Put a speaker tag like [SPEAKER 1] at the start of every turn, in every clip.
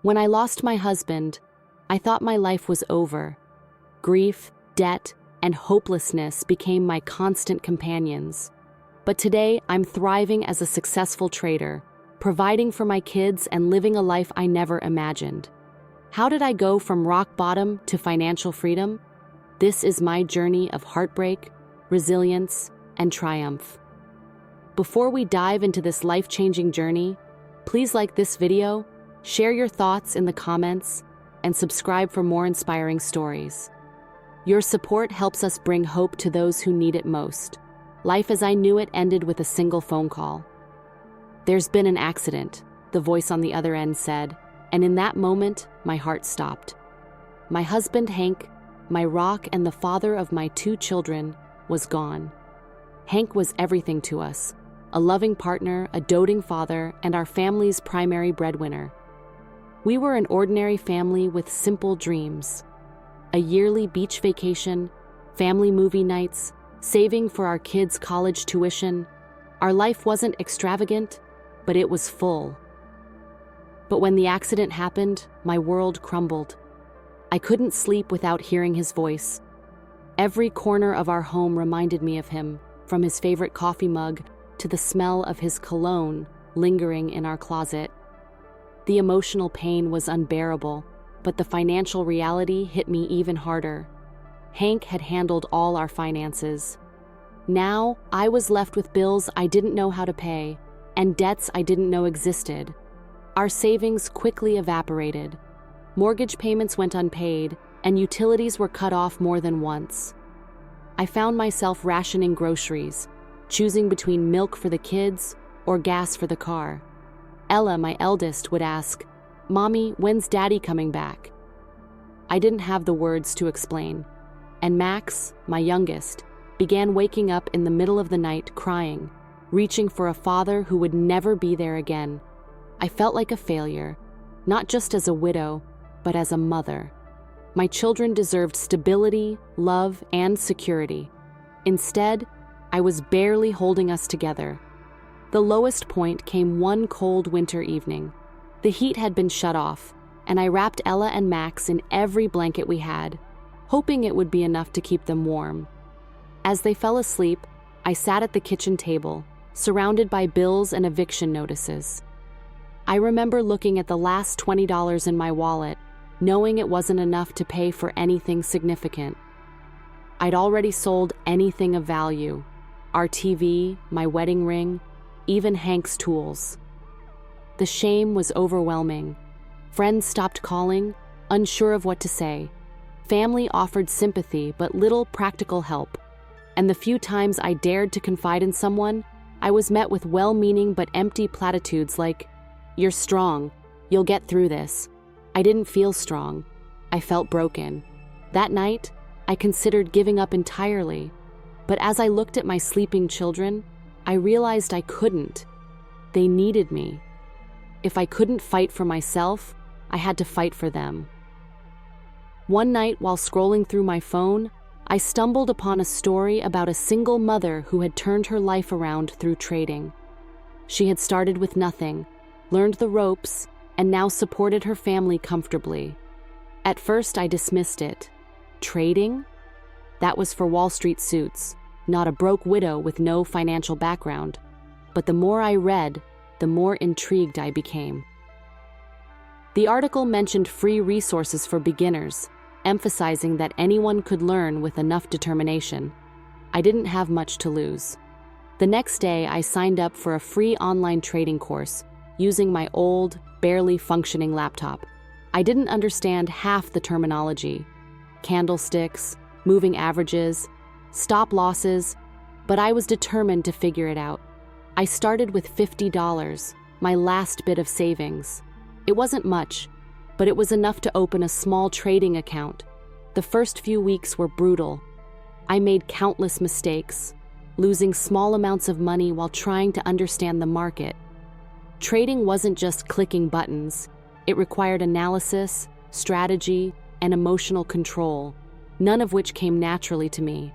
[SPEAKER 1] When I lost my husband, I thought my life was over. Grief, debt, and hopelessness became my constant companions. But today, I'm thriving as a successful trader, providing for my kids and living a life I never imagined. How did I go from rock bottom to financial freedom? This is my journey of heartbreak, resilience, and triumph. Before we dive into this life-changing journey, please like this video, share your thoughts in the comments, and subscribe for more inspiring stories. Your support helps us bring hope to those who need it most. Life as I knew it ended with a single phone call. "There's been an accident," the voice on the other end said, and in that moment, my heart stopped. My husband, Hank, my rock and the father of my 2 children, was gone. Hank was everything to us, a loving partner, a doting father, and our family's primary breadwinner. We were an ordinary family with simple dreams. A yearly beach vacation, family movie nights, saving for our kids' college tuition. Our life wasn't extravagant, but it was full. But when the accident happened, my world crumbled. I couldn't sleep without hearing his voice. Every corner of our home reminded me of him, from his favorite coffee mug to the smell of his cologne lingering in our closet. The emotional pain was unbearable, but the financial reality hit me even harder. Hank had handled all our finances. Now, I was left with bills I didn't know how to pay, and debts I didn't know existed. Our savings quickly evaporated. Mortgage payments went unpaid, and utilities were cut off more than once. I found myself rationing groceries, choosing between milk for the kids or gas for the car. Ella, my eldest, would ask, "Mommy, when's Daddy coming back?" I didn't have the words to explain. And Max, my youngest, began waking up in the middle of the night crying, reaching for a father who would never be there again. I felt like a failure, not just as a widow, but as a mother. My children deserved stability, love, and security. Instead, I was barely holding us together. The lowest point came one cold winter evening. The heat had been shut off, and I wrapped Ella and Max in every blanket we had, hoping it would be enough to keep them warm. As they fell asleep, I sat at the kitchen table, surrounded by bills and eviction notices. I remember looking at the last $20 in my wallet, knowing it wasn't enough to pay for anything significant. I'd already sold anything of value: our TV, my wedding ring, even Hank's tools. The shame was overwhelming. Friends stopped calling, unsure of what to say. Family offered sympathy but little practical help. And the few times I dared to confide in someone, I was met with well-meaning but empty platitudes like, "You're strong. You'll get through this." I didn't feel strong. I felt broken. That night, I considered giving up entirely. But as I looked at my sleeping children, I realized I couldn't. They needed me. If I couldn't fight for myself, I had to fight for them. One night, while scrolling through my phone, I stumbled upon a story about a single mother who had turned her life around through trading. She had started with nothing, learned the ropes, and now supported her family comfortably. At first, I dismissed it. Trading? That was for Wall Street suits, not a broke widow with no financial background. But the more I read, the more intrigued I became. The article mentioned free resources for beginners, emphasizing that anyone could learn with enough determination. I didn't have much to lose. The next day, I signed up for a free online trading course using my old, barely functioning laptop. I didn't understand half the terminology: candlesticks, moving averages, stop losses, but I was determined to figure it out. I started with $50, my last bit of savings. It wasn't much, but it was enough to open a small trading account. The first few weeks were brutal. I made countless mistakes, losing small amounts of money while trying to understand the market. Trading wasn't just clicking buttons. It required analysis, strategy, and emotional control, none of which came naturally to me.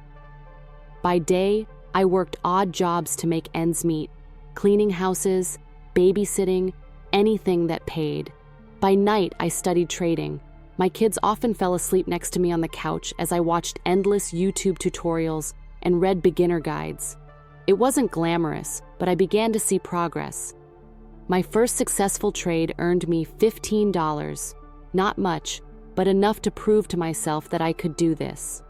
[SPEAKER 1] By day, I worked odd jobs to make ends meet, cleaning houses, babysitting, anything that paid. By night, I studied trading. My kids often fell asleep next to me on the couch as I watched endless YouTube tutorials and read beginner guides. It wasn't glamorous, but I began to see progress. My first successful trade earned me $15. Not much, but enough to prove to myself that I could do this.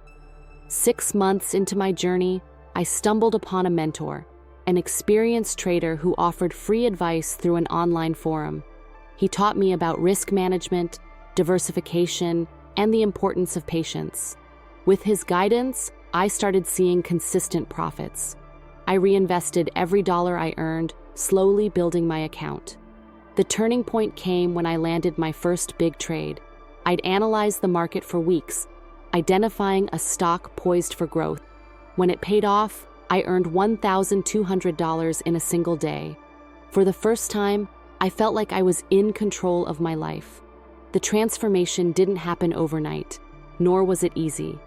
[SPEAKER 1] 6 months into my journey, I stumbled upon a mentor, an experienced trader who offered free advice through an online forum. He taught me about risk management, diversification, and the importance of patience. With his guidance, I started seeing consistent profits. I reinvested every dollar I earned, slowly building my account. The turning point came when I landed my first big trade. I'd analyzed the market for weeks, identifying a stock poised for growth. When it paid off, I earned $1,200 in a single day. For the first time, I felt like I was in control of my life. The transformation didn't happen overnight, nor was it easy.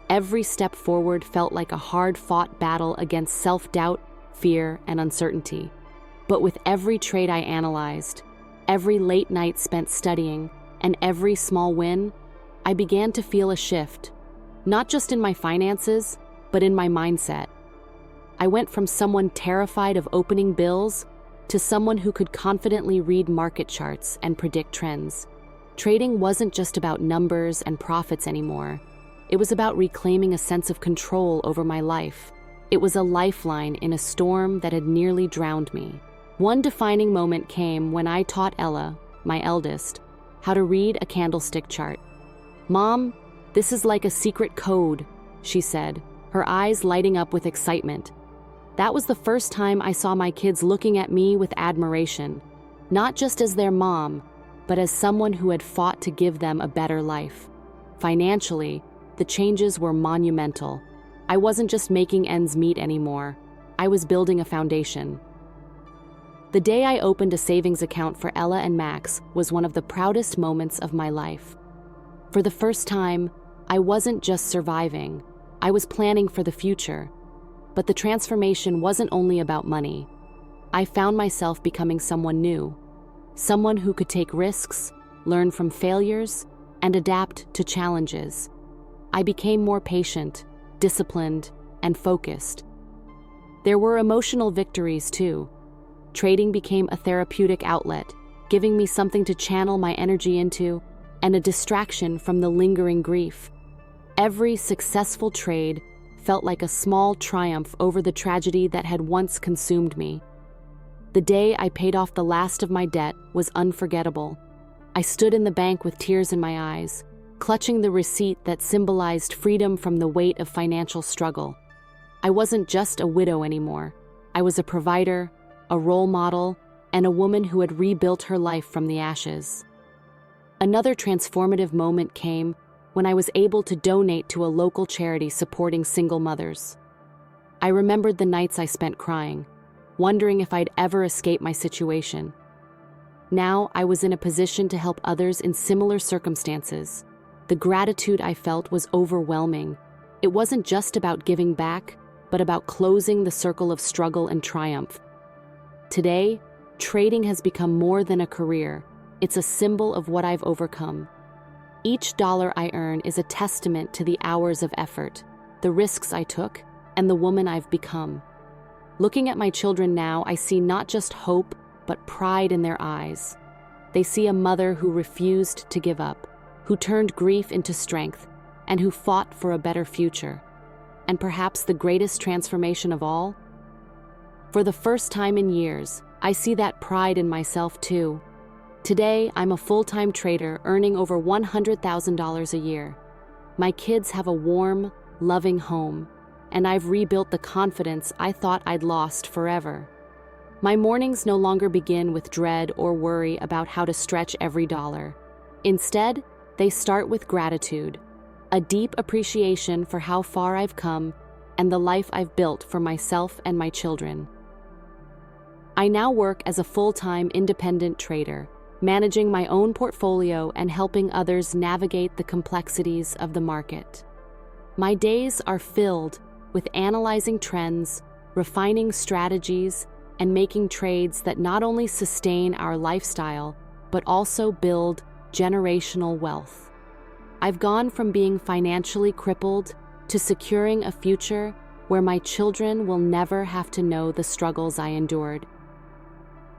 [SPEAKER 1] Every step forward felt like a hard-fought battle against self-doubt, fear, and uncertainty. But with every trade I analyzed, every late night spent studying, and every small win, I began to feel a shift, not just in my finances, but in my mindset. I went from someone terrified of opening bills to someone who could confidently read market charts and predict trends. Trading wasn't just about numbers and profits anymore. It was about reclaiming a sense of control over my life. It was a lifeline in a storm that had nearly drowned me. One defining moment came when I taught Ella, my eldest, how to read a candlestick chart. "Mom, this is like a secret code," she said, her eyes lighting up with excitement. That was the first time I saw my kids looking at me with admiration, not just as their mom, but as someone who had fought to give them a better life. Financially, the changes were monumental. I wasn't just making ends meet anymore. I was building a foundation. The day I opened a savings account for Ella and Max was one of the proudest moments of my life. For the first time, I wasn't just surviving. I was planning for the future. But the transformation wasn't only about money. I found myself becoming someone new, someone who could take risks, learn from failures, and adapt to challenges. I became more patient, disciplined, and focused. There were emotional victories too. Trading became a therapeutic outlet, giving me something to channel my energy into and a distraction from the lingering grief. Every successful trade felt like a small triumph over the tragedy that had once consumed me. The day I paid off the last of my debt was unforgettable. I stood in the bank with tears in my eyes, clutching the receipt that symbolized freedom from the weight of financial struggle. I wasn't just a widow anymore. I was a provider, a role model, and a woman who had rebuilt her life from the ashes. Another transformative moment came when I was able to donate to a local charity supporting single mothers. I remembered the nights I spent crying, wondering if I'd ever escape my situation. Now I was in a position to help others in similar circumstances. The gratitude I felt was overwhelming. It wasn't just about giving back, but about closing the circle of struggle and triumph. Today, trading has become more than a career. It's a symbol of what I've overcome. Each dollar I earn is a testament to the hours of effort, the risks I took, and the woman I've become. Looking at my children now, I see not just hope, but pride in their eyes. They see a mother who refused to give up, who turned grief into strength, and who fought for a better future. And perhaps the greatest transformation of all? For the first time in years, I see that pride in myself too. Today, I'm a full-time trader earning over $100,000 a year. My kids have a warm, loving home, and I've rebuilt the confidence I thought I'd lost forever. My mornings no longer begin with dread or worry about how to stretch every dollar. Instead, they start with gratitude, a deep appreciation for how far I've come and the life I've built for myself and my children. I now work as a full-time independent trader, managing my own portfolio and helping others navigate the complexities of the market. My days are filled with analyzing trends, refining strategies, and making trades that not only sustain our lifestyle, but also build generational wealth. I've gone from being financially crippled to securing a future where my children will never have to know the struggles I endured.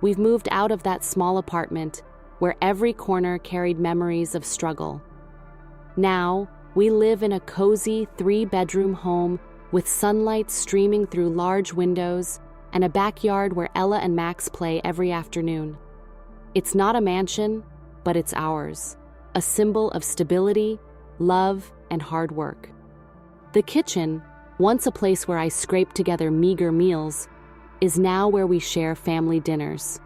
[SPEAKER 1] We've moved out of that small apartment where every corner carried memories of struggle. Now, we live in a cozy 3-bedroom home with sunlight streaming through large windows and a backyard where Ella and Max play every afternoon. It's not a mansion, but it's ours, a symbol of stability, love, and hard work. The kitchen, once a place where I scraped together meager meals, is now where we share family dinners.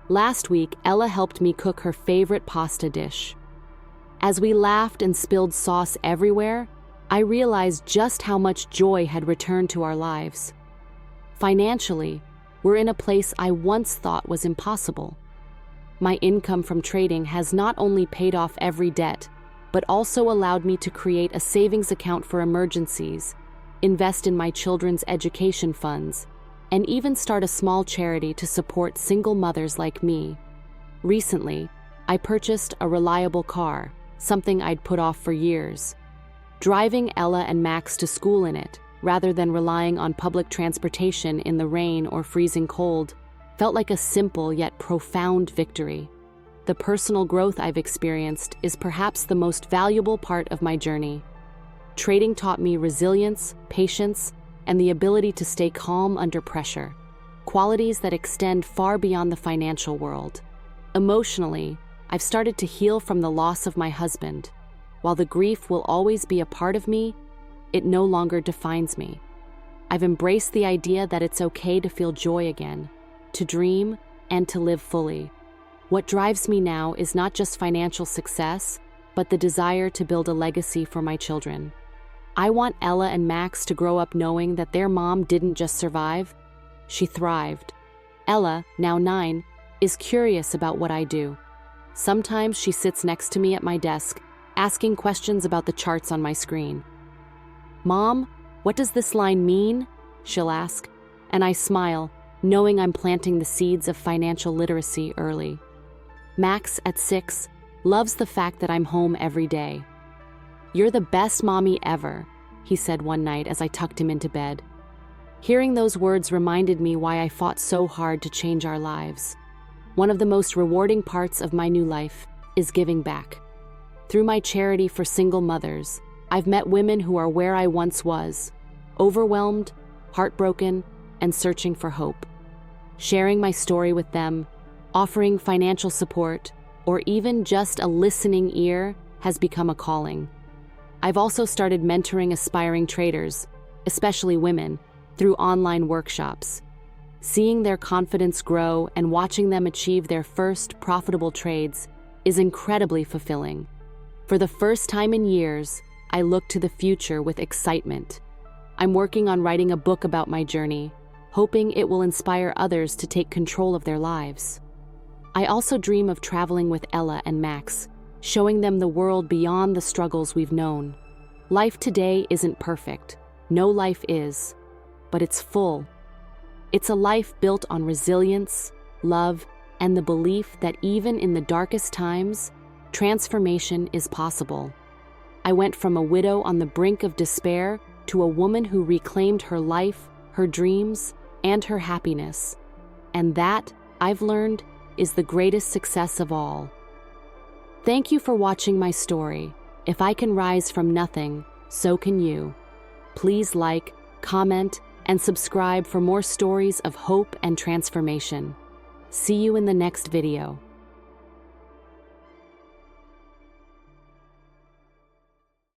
[SPEAKER 1] Last week, Ella helped me cook her favorite pasta dish. As we laughed and spilled sauce everywhere, I realized just how much joy had returned to our lives. Financially, we're in a place I once thought was impossible. My income from trading has not only paid off every debt, but also allowed me to create a savings account for emergencies, invest in my children's education funds, and even start a small charity to support single mothers like me. Recently, I purchased a reliable car, something I'd put off for years. Driving Ella and Max to school in it, rather than relying on public transportation in the rain or freezing cold, felt like a simple yet profound victory. The personal growth I've experienced is perhaps the most valuable part of my journey. Trading taught me resilience, patience, and the ability to stay calm under pressure, qualities that extend far beyond the financial world. Emotionally, I've started to heal from the loss of my husband. While the grief will always be a part of me, it no longer defines me. I've embraced the idea that it's okay to feel joy again, to dream, and to live fully. What drives me now is not just financial success, but the desire to build a legacy for my children. I want Ella and Max to grow up knowing that their mom didn't just survive, she thrived. Ella, now 9, is curious about what I do. Sometimes she sits next to me at my desk, asking questions about the charts on my screen. "Mom, what does this line mean?" she'll ask, and I smile, knowing I'm planting the seeds of financial literacy early. Max, at 6, loves the fact that I'm home every day. "You're the best mommy ever," he said one night as I tucked him into bed. Hearing those words reminded me why I fought so hard to change our lives. One of the most rewarding parts of my new life is giving back. Through my charity for single mothers, I've met women who are where I once was, overwhelmed, heartbroken, and searching for hope. Sharing my story with them, offering financial support, or even just a listening ear has become a calling. I've also started mentoring aspiring traders, especially women, through online workshops. Seeing their confidence grow and watching them achieve their first profitable trades is incredibly fulfilling. For the first time in years, I look to the future with excitement. I'm working on writing a book about my journey, hoping it will inspire others to take control of their lives. I also dream of traveling with Ella and Max, showing them the world beyond the struggles we've known. Life today isn't perfect. No life is, but it's full. It's a life built on resilience, love, and the belief that even in the darkest times, transformation is possible. I went from a widow on the brink of despair to a woman who reclaimed her life, her dreams, and her happiness. And that, I've learned, is the greatest success of all. Thank you for watching my story. If I can rise from nothing, so can you. Please like, comment, and subscribe for more stories of hope and transformation. See you in the next video.